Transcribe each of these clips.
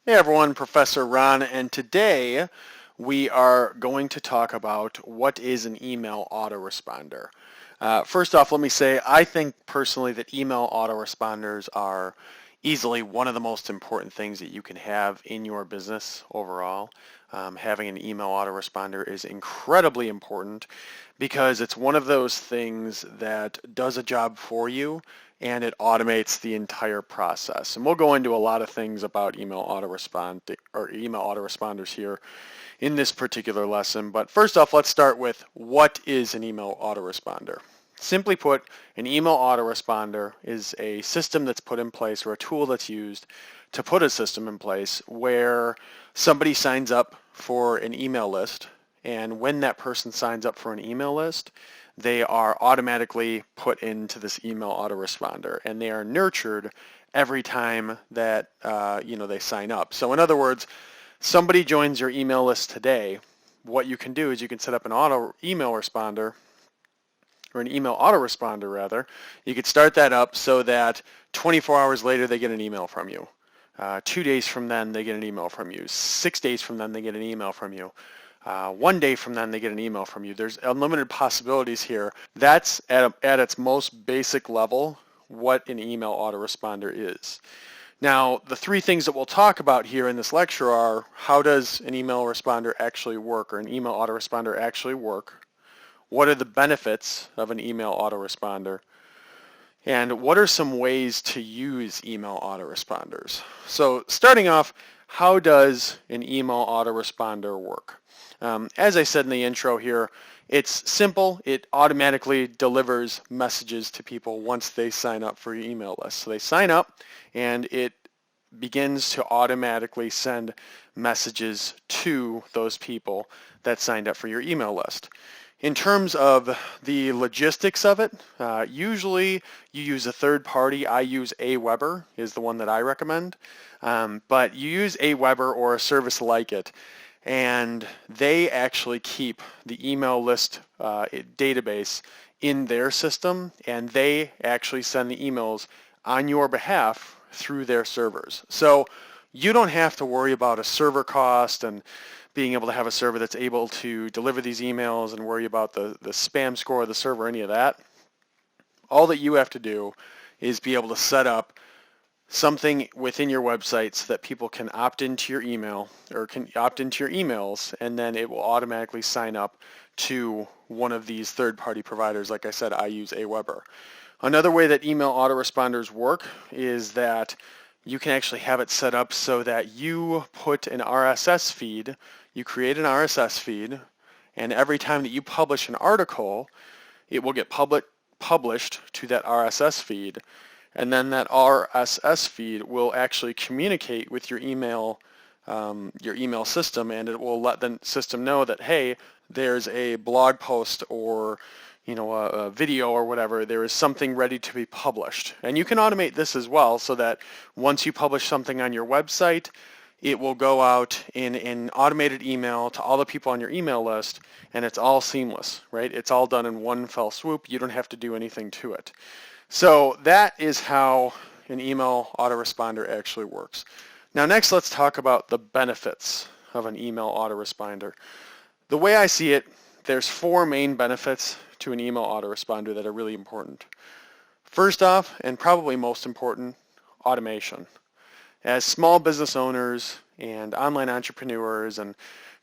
Hey everyone, Professor Ron, and today we are going to talk about what is an email autoresponder. First off, let me say I think personally that email autoresponders are easily one of the most important things that you can have in your business overall. Having an email autoresponder is incredibly important because it's one of those things that does a job for you and it automates the entire process. And we'll go into a lot of things about email autoresponders here in this particular lesson. But first off, let's start with what is an email autoresponder. Simply put, an email autoresponder is a system that's put in place or a tool that's used to put a system in place where somebody signs up for an email list, and when that person signs up for an email list, they are automatically put into this email autoresponder, and they are nurtured every time that they sign up. So in other words, somebody joins your email list today, what you can do is you can set up an email autoresponder rather. You could start that up so that 24 hours later they get an email from you. 2 days from then they get an email from you. 6 days from then they get an email from you. 1 day from then they get an email from you. There's unlimited possibilities here. That's at its most basic level what an email autoresponder is. Now, the three things that we'll talk about here in this lecture are: how does an email responder actually work, or an email autoresponder actually work? What are the benefits of an email autoresponder? And what are some ways to use email autoresponders? So starting off, how does an email autoresponder work? As I said in the intro here, it's simple. It automatically delivers messages to people once they sign up for your email list. So they sign up and it begins to automatically send messages to those people that signed up for your email list. In terms of the logistics of it, usually you use a third party. I use Aweber is the one that I recommend, but you use Aweber or a service like it, and they actually keep the email list database in their system, and they actually send the emails on your behalf through their servers. So you don't have to worry about a server cost and being able to have a server that's able to deliver these emails and worry about the spam score of the server, any of that. All that you have to do is be able to set up something within your website so that people can opt into your email or can opt into your emails, and then it will automatically sign up to one of these third-party providers. Like I said, I use Aweber. Another way that email autoresponders work is that you can actually have it set up so that you put an RSS feed, you create an RSS feed, and every time that you publish an article, it will get published to that RSS feed, and then that RSS feed will actually communicate with your email system, and it will let the system know that, hey, there's a blog post or a video or whatever, there is something ready to be published. And you can automate this as well so that once you publish something on your website, it will go out in an automated email to all the people on your email list, and it's all seamless, right? It's all done in one fell swoop. You don't have to do anything to it. So that is how an email autoresponder actually works. Now next, let's talk about the benefits of an email autoresponder. The way I see it, there's 4 main benefits to an email autoresponder that are really important. First off, and probably most important, automation. As small business owners and online entrepreneurs and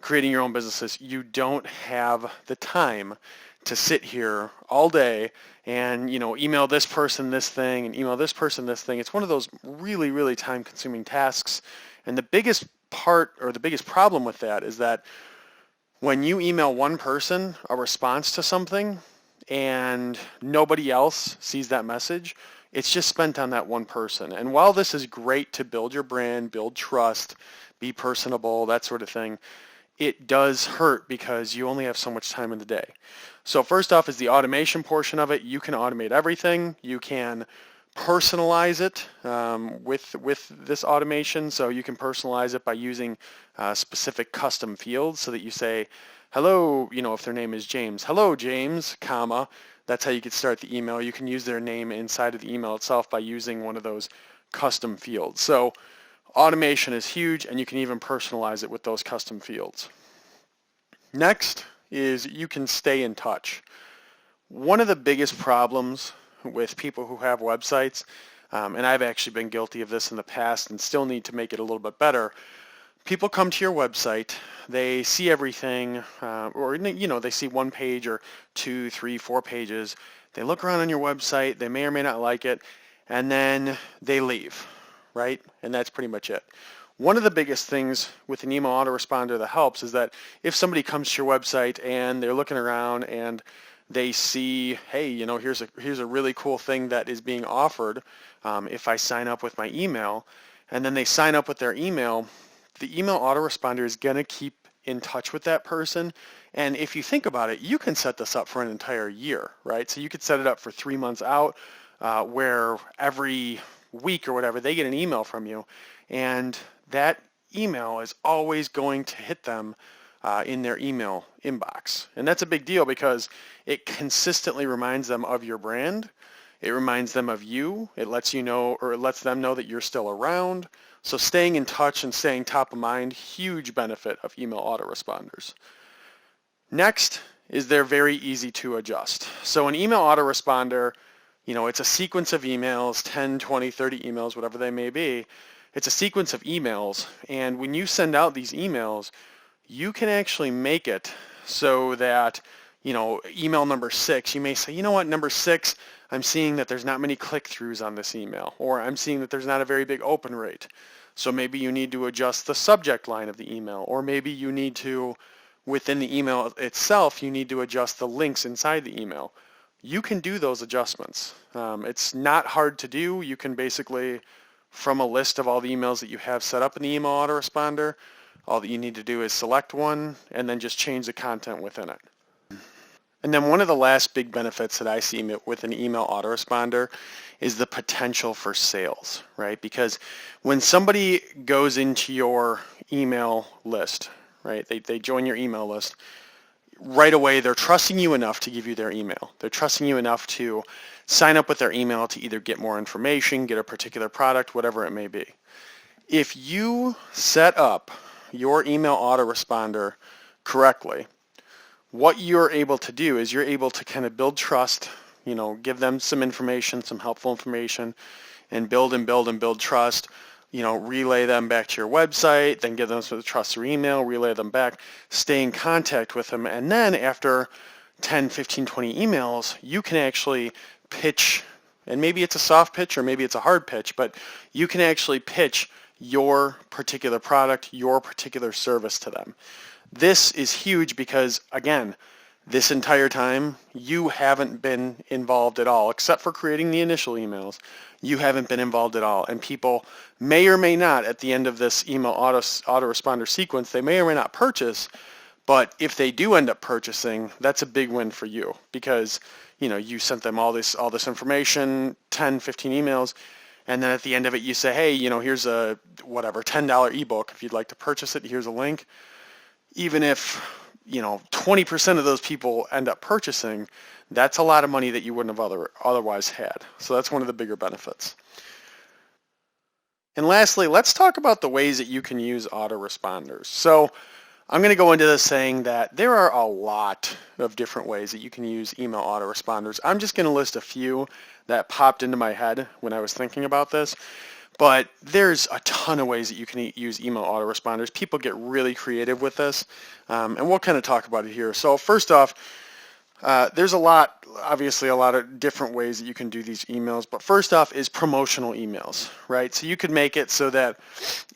creating your own businesses, you don't have the time to sit here all day and email this person this thing and email this person this thing. It's one of those really, really time-consuming tasks. And the biggest part, or the biggest problem with that, is that when you email one person a response to something and nobody else sees that message, it's just spent on that one person. And while this is great to build your brand, build trust, be personable, that sort of thing, it does hurt because you only have so much time in the day. So first off is the automation portion of it. You can automate everything. You can personalize it with this automation. So you can personalize it by using specific custom fields so that you say, hello, if their name is James, hello James, comma. That's how you could start the email. You can use their name inside of the email itself by using one of those custom fields. So Automation is huge, and you can even personalize it with those custom fields. Next is you can stay in touch. One of the biggest problems with people who have websites, and I've actually been guilty of this in the past and still need to make it a little bit better, people come to your website, they see everything, or they see one page or 2, 3, 4 pages. They look around on your website, they may or may not like it, and then they leave, right? And that's pretty much it. One of the biggest things with an email autoresponder that helps is that if somebody comes to your website and they're looking around and they see, hey, here's a really cool thing that is being offered if I sign up with my email, and then they sign up with their email, the email autoresponder is going to keep in touch with that person. And if you think about it, you can set this up for an entire year, right? So you could set it up for 3 months out, where every week or whatever they get an email from you, and that email is always going to hit them in their email inbox. And that's a big deal because it consistently reminds them of your brand. It reminds them of you. It lets you know, or it lets them know that you're still around. So staying in touch and staying top of mind, huge benefit of email autoresponders. Next is they're very easy to adjust. So an email autoresponder, it's a sequence of emails, 10, 20, 30 emails, whatever they may be. It's a sequence of emails, and when you send out these emails, you can actually make it so that, email number 6, you may say, you know what, number 6, I'm seeing that there's not many click-throughs on this email, or I'm seeing that there's not a very big open rate. So maybe you need to adjust the subject line of the email, or maybe you need to, within the email itself, you need to adjust the links inside the email. You can do those adjustments. It's not hard to do. You can basically, from a list of all the emails that you have set up in the email autoresponder, all that you need to do is select one and then just change the content within it. And then one of the last big benefits that I see with an email autoresponder is the potential for sales, right? Because when somebody goes into your email list, right, they join your email list, right away they're trusting you enough to give you their email. They're trusting you enough to sign up with their email to either get more information, get a particular product, whatever it may be. If you set up your email autoresponder correctly, what you're able to do is you're able to kind of build trust, give them some information, some helpful information, and build trust, relay them back to your website, then give them some trust through email, relay them back, stay in contact with them, and then after 10, 15, 20 emails, you can actually pitch, and maybe it's a soft pitch or maybe it's a hard pitch, but you can actually pitch your particular product, your particular service to them. This is huge because, again, this entire time, you haven't been involved at all, except for creating the initial emails. You haven't been involved at all, and people may or may not, at the end of this email autoresponder sequence, they may or may not purchase, but if they do end up purchasing, that's a big win for you because, you sent them all this information, 10, 15 emails, and then at the end of it, you say, hey, here's a, whatever, $10 ebook. If you'd like to purchase it, here's a link. Even if, 20% of those people end up purchasing, that's a lot of money that you wouldn't have otherwise had. So that's one of the bigger benefits. And lastly, let's talk about the ways that you can use autoresponders. So I'm going to go into this saying that there are a lot of different ways that you can use email autoresponders. I'm just going to list a few that popped into my head when I was thinking about this. But there's a ton of ways that you can use email autoresponders. People get really creative with this, and we'll kind of talk about it here. So first off, there's obviously a lot of different ways that you can do these emails, but first off is promotional emails, right? So you could make it so that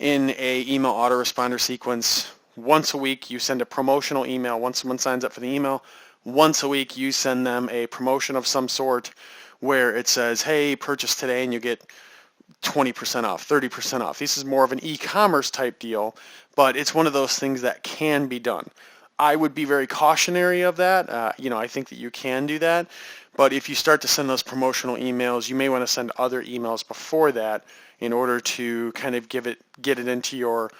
in a email autoresponder sequence, once a week you send a promotional email. Once someone signs up for the email, once a week you send them a promotion of some sort where it says, hey, purchase today and you get 20% off, 30% off. This is more of an e-commerce type deal, but it's one of those things that can be done. I would be very cautionary of that. I think that you can do that, but if you start to send those promotional emails, you may want to send other emails before that in order to kind of get it into your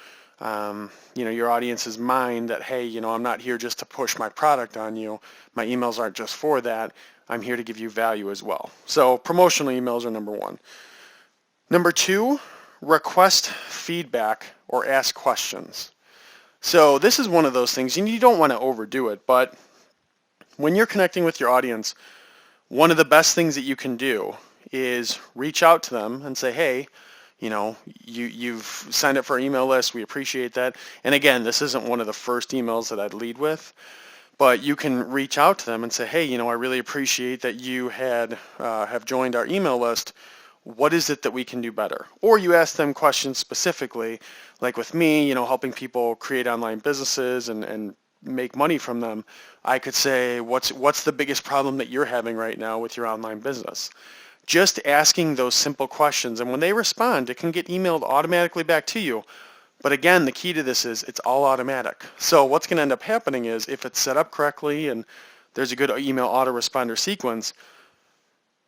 your audience's mind that, hey, I'm not here just to push my product on you. My emails aren't just for that. I'm here to give you value as well. So promotional emails are number one. Number two, request feedback or ask questions. So this is one of those things, and you don't want to overdo it, but when you're connecting with your audience, one of the best things that you can do is reach out to them and say, hey, you've signed up for our email list. We appreciate that. And again, this isn't one of the first emails that I'd lead with, but you can reach out to them and say, hey, I really appreciate that you have joined our email list. What is it that we can do better? Or you ask them questions specifically, like with me, helping people create online businesses and make money from them. I could say, what's the biggest problem that you're having right now with your online business? Just asking those simple questions, and when they respond, it can get emailed automatically back to you. But again, the key to this is it's all automatic. So what's going to end up happening is if it's set up correctly and there's a good email autoresponder sequence,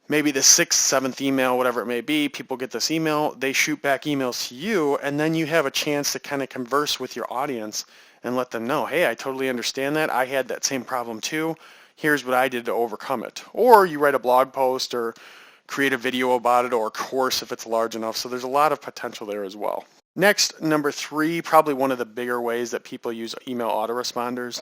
maybe the 6th, 7th email, whatever it may be, people get this email, they shoot back emails to you, and then you have a chance to kind of converse with your audience and let them know, hey, I totally understand that. I had that same problem too. Here's what I did to overcome it. Or you write a blog post or create a video about it, or a course if it's large enough. So there's a lot of potential there as well. Next, number 3, probably one of the bigger ways that people use email autoresponders.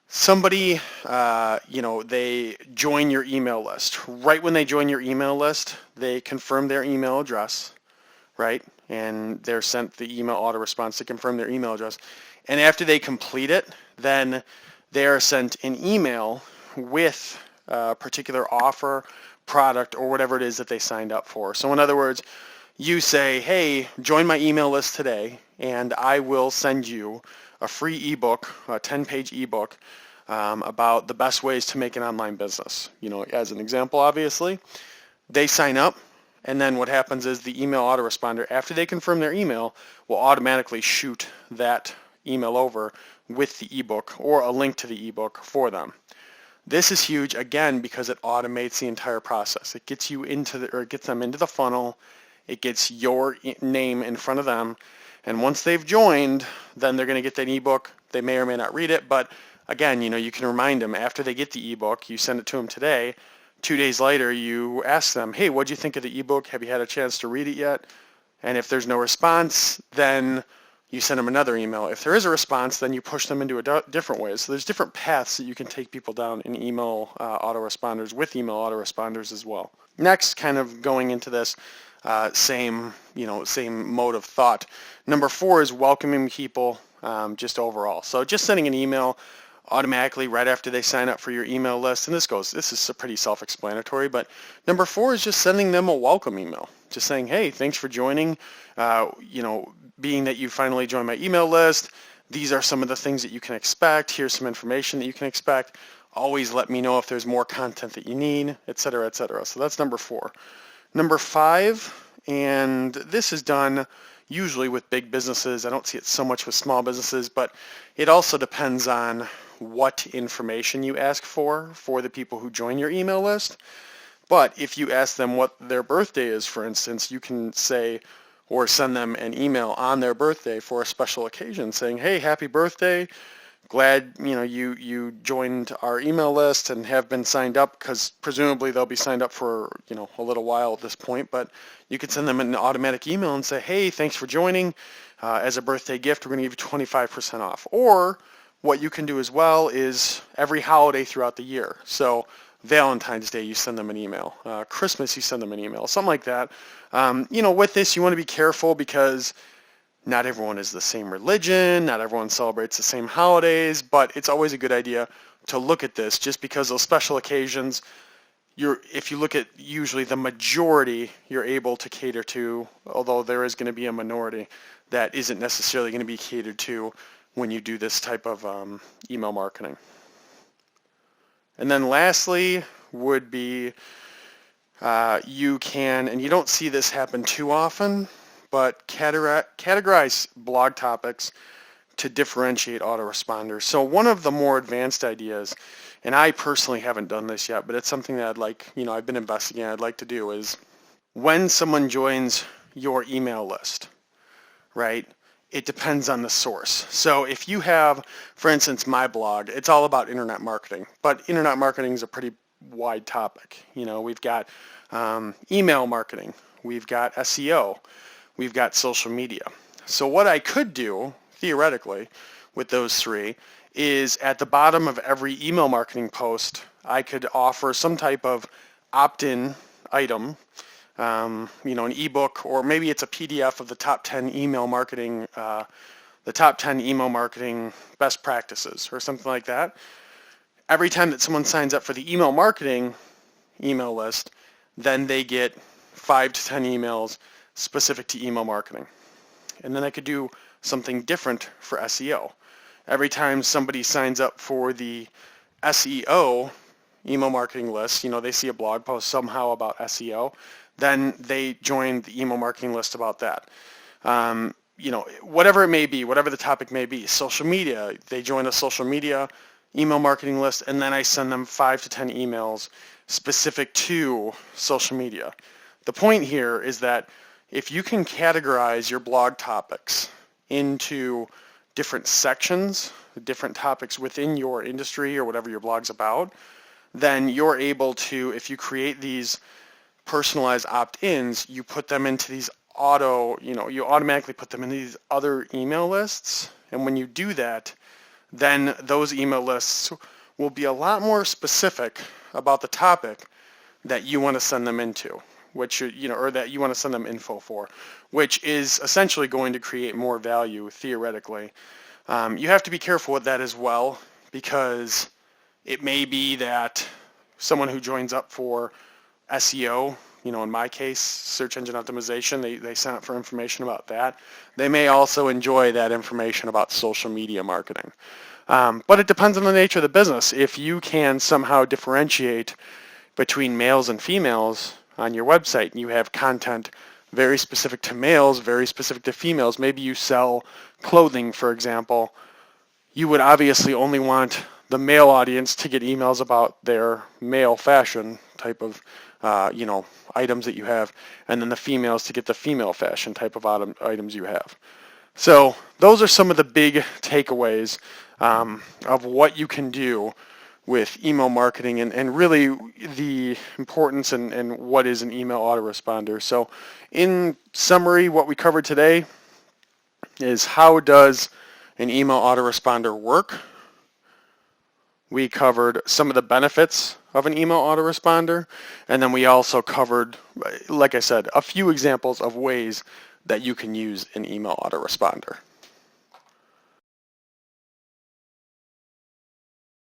Somebody, they join your email list. Right when they join your email list, they confirm their email address, right? And they're sent the email autoresponder to confirm their email address. And after they complete it, then they are sent an email with a particular offer, product, or whatever it is that they signed up for. So in other words, you say, hey, join my email list today, and I will send you a free ebook, a 10-page ebook about the best ways to make an online business. As an example, obviously, they sign up, and then what happens is the email autoresponder, after they confirm their email, will automatically shoot that email over with the ebook or a link to the ebook for them. This is huge, again, because it automates the entire process. It gets you it gets them into the funnel. It gets your name in front of them. And once they've joined, then they're going to get that ebook. They may or may not read it, but again, you can remind them after they get the ebook, you send it to them today. 2 days later, you ask them, hey, what'd you think of the ebook? Have you had a chance to read it yet? And if there's no response, then you send them another email. If there is a response, then you push them into a different way. So there's different paths that you can take people down in email autoresponders with email autoresponders as well. Next, kind of going into this same mode of thought. Number 4 is welcoming people just overall. So just sending an email automatically right after they sign up for your email list. And this is pretty self-explanatory, but number 4 is just sending them a welcome email. Just saying, hey, thanks for joining. Being that you finally joined my email list, these are some of the things that you can expect. Here's some information that you can expect. Always let me know if there's more content that you need, et cetera, et cetera. So that's number 4. Number 5, and this is done usually with big businesses. I don't see it so much with small businesses, but it also depends on what information you ask for the people who join your email list. But if you ask them what their birthday is, for instance, you can say or send them an email on their birthday for a special occasion saying, hey, happy birthday. Glad you joined our email list and have been signed up, because presumably they'll be signed up for a little while at this point, but you could send them an automatic email and say, hey, thanks for joining. As a birthday gift, we're going to give you 25% off. Or what you can do as well is every holiday throughout the year. So Valentine's Day, you send them an email. Christmas, you send them an email, something like that. With this, you want to be careful because not everyone is the same religion, not everyone celebrates the same holidays, but it's always a good idea to look at this just because those special occasions, if you look at usually the majority you're able to cater to, although there is going to be a minority that isn't necessarily going to be catered to when you do this type of email marketing. And then lastly would be you can, and you don't see this happen too often, but categorize blog topics to differentiate autoresponders. So one of the more advanced ideas, and I personally haven't done this yet, but it's something that I've been investigating, I'd like to do, is when someone joins your email list, right, it depends on the source. So if you have, for instance, my blog, it's all about internet marketing, but internet marketing is a pretty wide topic. We've got email marketing, we've got SEO, we've got social media. So what I could do, theoretically, with those three is at the bottom of every email marketing post, I could offer some type of opt-in item, an ebook, or maybe it's a PDF of the top 10 email marketing best practices or something like that. Every time that someone signs up for the email marketing email list, then they get 5 to 10 emails specific to email marketing. And then I could do something different for SEO. Every time somebody signs up for the SEO email marketing list, they see a blog post somehow about SEO, then they join the email marketing list about that. Whatever it may be, whatever the topic may be, social media, they join a social media email marketing list, and then I send them 5 to 10 emails specific to social media. The point here is that if you can categorize your blog topics into different sections, different topics within your industry or whatever your blog's about, then you're able to, if you create these personalized opt-ins, you put them into these you automatically put them in these other email lists. And when you do that, then those email lists will be a lot more specific about the topic that you want to send them into, or that you want to send them info for, which is essentially going to create more value theoretically. You have to be careful with that as well, because it may be that someone who joins up for SEO, in my case, search engine optimization, they sign up for information about that. They may also enjoy that information about social media marketing. But it depends on the nature of the business. If you can somehow differentiate between males and females on your website, and you have content very specific to males, very specific to females, maybe you sell clothing, for example, you would obviously only want the male audience to get emails about their male fashion type of items that you have, and then the females to get the female fashion type of items you have. So those are some of the big takeaways of what you can do with email marketing, and really the importance and what is an email autoresponder. So in summary, what we covered today is how does an email autoresponder work. We covered some of the benefits of an email autoresponder, and then we also covered, like I said, a few examples of ways that you can use an email autoresponder.